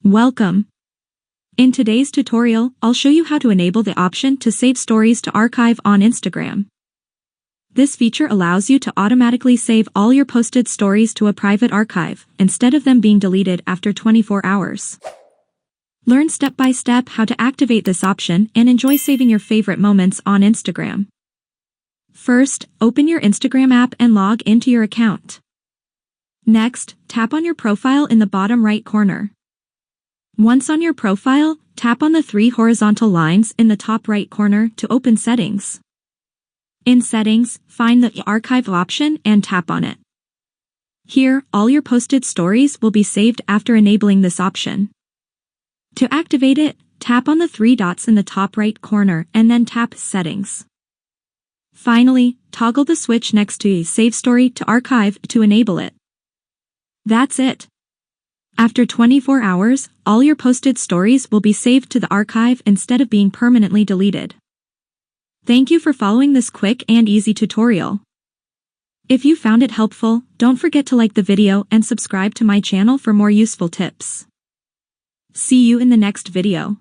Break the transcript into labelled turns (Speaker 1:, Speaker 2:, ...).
Speaker 1: Welcome. In today's tutorial, I'll show you how to enable the option to save stories to archive on Instagram. This feature allows you to automatically save all your posted stories to a private archive, instead of them being deleted after 24 hours. Learn step by step how to activate this option and enjoy saving your favorite moments on Instagram. First, open your Instagram app and log into your account. Next, tap on your profile in the bottom right corner. Once on your profile, tap on the three horizontal lines in the top right corner to open Settings. In Settings, find the Archive option and tap on it. Here, all your posted stories will be saved after enabling this option. To activate it, tap on the three dots in the top right corner and then tap Settings. Finally, toggle the switch next to Save Story to Archive to enable it. That's it. After 24 hours, all your posted stories will be saved to the archive instead of being permanently deleted. Thank you for following this quick and easy tutorial. If you found it helpful, don't forget to like the video and subscribe to my channel for more useful tips. See you in the next video.